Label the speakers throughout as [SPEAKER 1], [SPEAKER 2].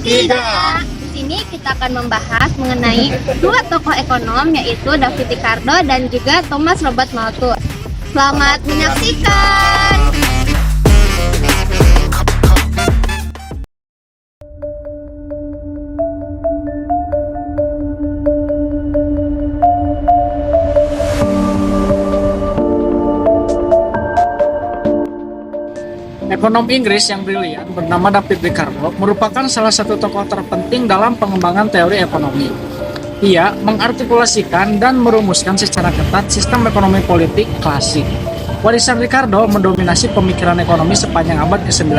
[SPEAKER 1] 3. Di sini kita akan membahas mengenai dua tokoh ekonom, yaitu David Ricardo dan juga Thomas Robert Malthus. Selamat menyaksikan.
[SPEAKER 2] Ekonom Inggris yang brilian bernama David Ricardo merupakan salah satu tokoh terpenting dalam pengembangan teori ekonomi. Ia mengartikulasikan dan merumuskan secara ketat sistem ekonomi politik klasik. Warisan Ricardo mendominasi pemikiran ekonomi sepanjang abad ke-19.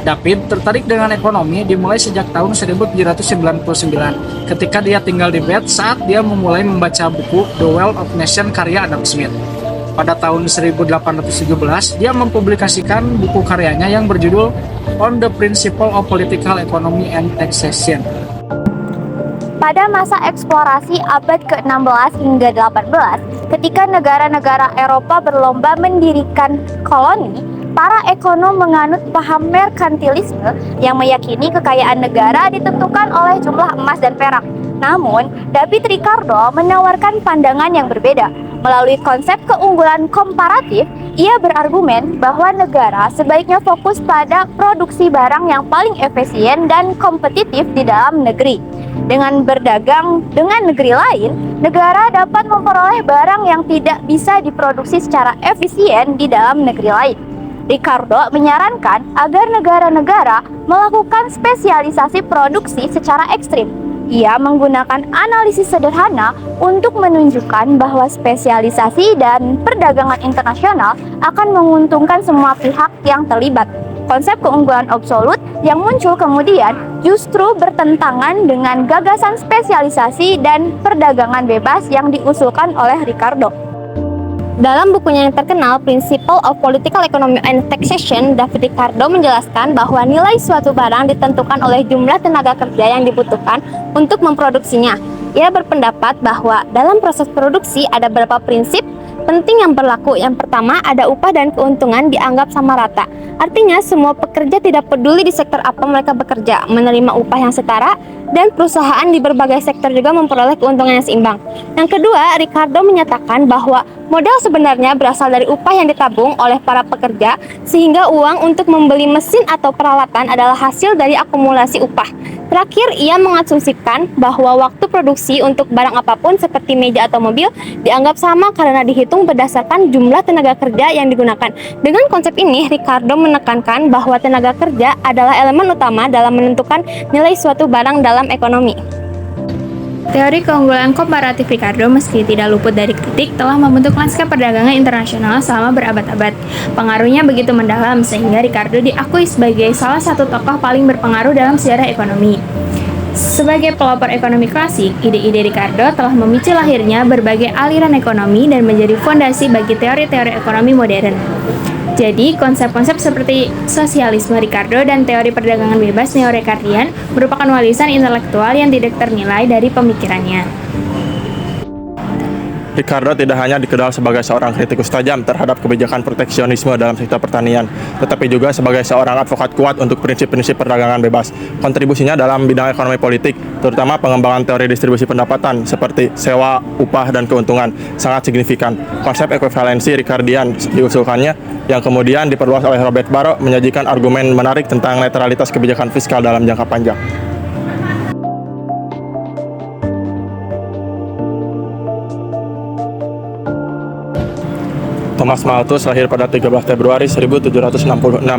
[SPEAKER 2] David tertarik dengan ekonomi dimulai sejak tahun 1799 ketika dia tinggal di Bath saat dia memulai membaca buku The Wealth of Nations karya Adam Smith. Pada tahun 1817, dia mempublikasikan buku karyanya yang berjudul On the Principle of Political Economy and Taxation.
[SPEAKER 3] Pada masa eksplorasi abad ke-16 hingga 18, ketika negara-negara Eropa berlomba mendirikan koloni, para ekonom menganut paham merkantilisme yang meyakini kekayaan negara ditentukan oleh jumlah emas dan perak. Namun, David Ricardo menawarkan pandangan yang berbeda. Melalui konsep keunggulan komparatif, ia berargumen bahwa negara sebaiknya fokus pada produksi barang yang paling efisien dan kompetitif di dalam negeri. Dengan berdagang dengan negeri lain, negara dapat memperoleh barang yang tidak bisa diproduksi secara efisien di dalam negeri lain. Ricardo menyarankan agar negara-negara melakukan spesialisasi produksi secara ekstrim. Ia menggunakan analisis sederhana untuk menunjukkan bahwa spesialisasi dan perdagangan internasional akan menguntungkan semua pihak yang terlibat. Konsep keunggulan absolut yang muncul kemudian justru bertentangan dengan gagasan spesialisasi dan perdagangan bebas yang diusulkan oleh Ricardo. Dalam bukunya yang terkenal, Principle of Political Economy and Taxation, David Ricardo menjelaskan bahwa nilai suatu barang ditentukan oleh jumlah tenaga kerja yang dibutuhkan untuk memproduksinya. Ia berpendapat bahwa dalam proses produksi ada beberapa prinsip penting yang berlaku. Yang pertama, ada upah dan keuntungan dianggap sama rata. Artinya, semua pekerja tidak peduli di sektor apa mereka bekerja, menerima upah yang setara, dan perusahaan di berbagai sektor juga memperoleh keuntungan yang seimbang. Yang kedua, Ricardo menyatakan bahwa modal sebenarnya berasal dari upah yang ditabung oleh para pekerja, sehingga uang untuk membeli mesin atau peralatan adalah hasil dari akumulasi upah. Terakhir, ia mengasumsikan bahwa waktu produksi untuk barang apapun seperti meja atau mobil dianggap sama karena dihitung berdasarkan jumlah tenaga kerja yang digunakan. Dengan konsep ini, Ricardo menekankan bahwa tenaga kerja adalah elemen utama dalam menentukan nilai suatu barang dalam ekonomi.
[SPEAKER 4] Teori keunggulan komparatif Ricardo, meski tidak luput dari kritik, telah membentuk lanskap perdagangan internasional selama berabad-abad. Pengaruhnya begitu mendalam sehingga Ricardo diakui sebagai salah satu tokoh paling berpengaruh dalam sejarah ekonomi. Sebagai pelopor ekonomi klasik, ide-ide Ricardo telah memicu lahirnya berbagai aliran ekonomi dan menjadi fondasi bagi teori-teori ekonomi modern. Jadi, konsep-konsep seperti sosialisme Ricardo dan teori perdagangan bebas neo-Ricardian merupakan warisan intelektual yang tidak ternilai dari pemikirannya.
[SPEAKER 5] Ricardo tidak hanya dikenal sebagai seorang kritikus tajam terhadap kebijakan proteksionisme dalam sektor pertanian, tetapi juga sebagai seorang advokat kuat untuk prinsip-prinsip perdagangan bebas. Kontribusinya dalam bidang ekonomi politik, terutama pengembangan teori distribusi pendapatan seperti sewa, upah, dan keuntungan, sangat signifikan. Konsep ekuivalensi Ricardian diusulkannya, yang kemudian diperluas oleh Robert Barro, menyajikan argumen menarik tentang netralitas kebijakan fiskal dalam jangka panjang. Thomas Malthus lahir pada 13 Februari 1766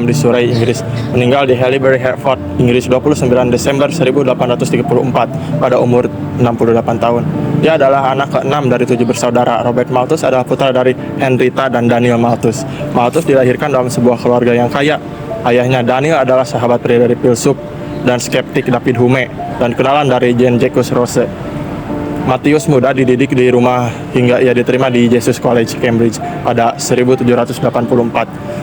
[SPEAKER 5] di Surrey, Inggris. Meninggal di Haileybury, Hertford, Inggris 29 Desember 1834 pada umur 68 tahun. Dia adalah anak ke-6 dari 7 bersaudara. Robert Malthus adalah putra dari Henrietta dan Daniel Malthus. Malthus dilahirkan dalam sebuah keluarga yang kaya. Ayahnya Daniel adalah sahabat pria dari filsuf dan skeptik David Hume dan kenalan dari Jean-Jacques Rousseau. Matius muda dididik di rumah hingga ia diterima di Jesus College, Cambridge pada 1784.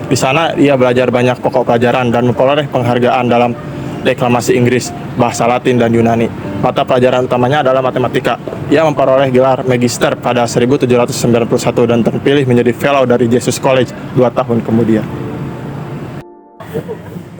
[SPEAKER 5] Di sana ia belajar banyak pokok pelajaran dan memperoleh penghargaan dalam deklamasi Inggris, bahasa Latin, dan Yunani. Mata pelajaran utamanya adalah matematika. Ia memperoleh gelar Magister pada 1791 dan terpilih menjadi Fellow dari Jesus College 2 tahun kemudian.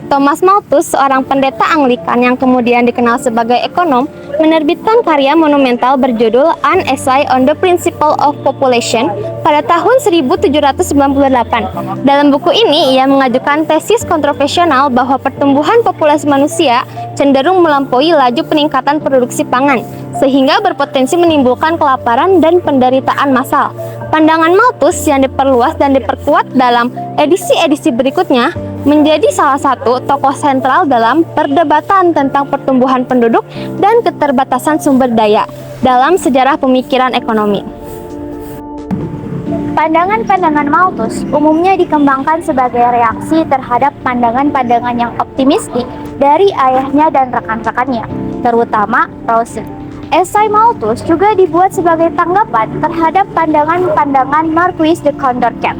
[SPEAKER 3] Thomas Malthus, seorang pendeta Anglikan yang kemudian dikenal sebagai ekonom, menerbitkan karya monumental berjudul An Essay on the Principle of Population pada tahun 1798. Dalam buku ini, ia mengajukan tesis kontroversial bahwa pertumbuhan populasi manusia cenderung melampaui laju peningkatan produksi pangan, sehingga berpotensi menimbulkan kelaparan dan penderitaan massal. Pandangan Malthus yang diperluas dan diperkuat dalam edisi-edisi berikutnya menjadi salah satu tokoh sentral dalam perdebatan tentang pertumbuhan penduduk dan keterbatasan sumber daya dalam sejarah pemikiran ekonomi. Pandangan-pandangan Malthus umumnya dikembangkan sebagai reaksi terhadap pandangan-pandangan yang optimistik dari ayahnya dan rekan-rekannya, terutama Rousseau. Esai Malthus juga dibuat sebagai tanggapan terhadap pandangan-pandangan Marquis de Condorcet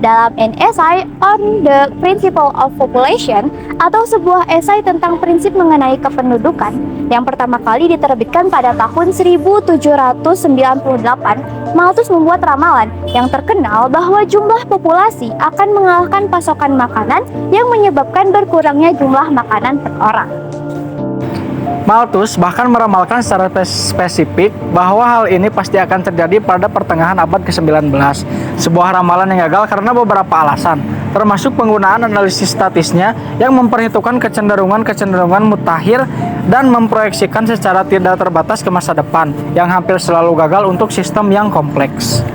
[SPEAKER 3] dalam An Essay on the Principle of Population, atau sebuah esai tentang prinsip mengenai kependudukan yang pertama kali diterbitkan pada tahun 1798. Malthus membuat ramalan yang terkenal bahwa jumlah populasi akan mengalahkan pasokan makanan yang menyebabkan berkurangnya jumlah makanan per orang.
[SPEAKER 2] Malthus bahkan meramalkan secara spesifik bahwa hal ini pasti akan terjadi pada pertengahan abad ke-19. Sebuah ramalan yang gagal karena beberapa alasan, termasuk penggunaan analisis statisnya yang memperhitungkan kecenderungan mutakhir dan memproyeksikan secara tidak terbatas ke masa depan, yang hampir selalu gagal untuk sistem yang kompleks.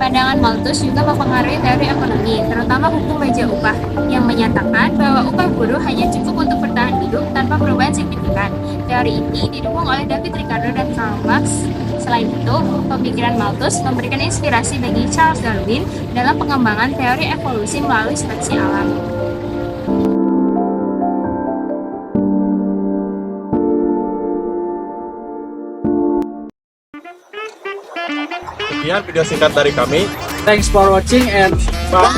[SPEAKER 4] Pandangan Malthus juga mempengaruhi teori ekonomi, terutama hukum meja upah, yang menyatakan bahwa upah buruh hanya cukup untuk bertahan hidup tanpa perubahan signifikan. Teori ini didukung oleh David Ricardo dan Karl Marx. Selain itu, pemikiran Malthus memberikan inspirasi bagi Charles Darwin dalam pengembangan teori evolusi melalui seleksi alam.
[SPEAKER 5] Sekian video singkat dari kami.
[SPEAKER 2] Thanks for watching and
[SPEAKER 5] Bye.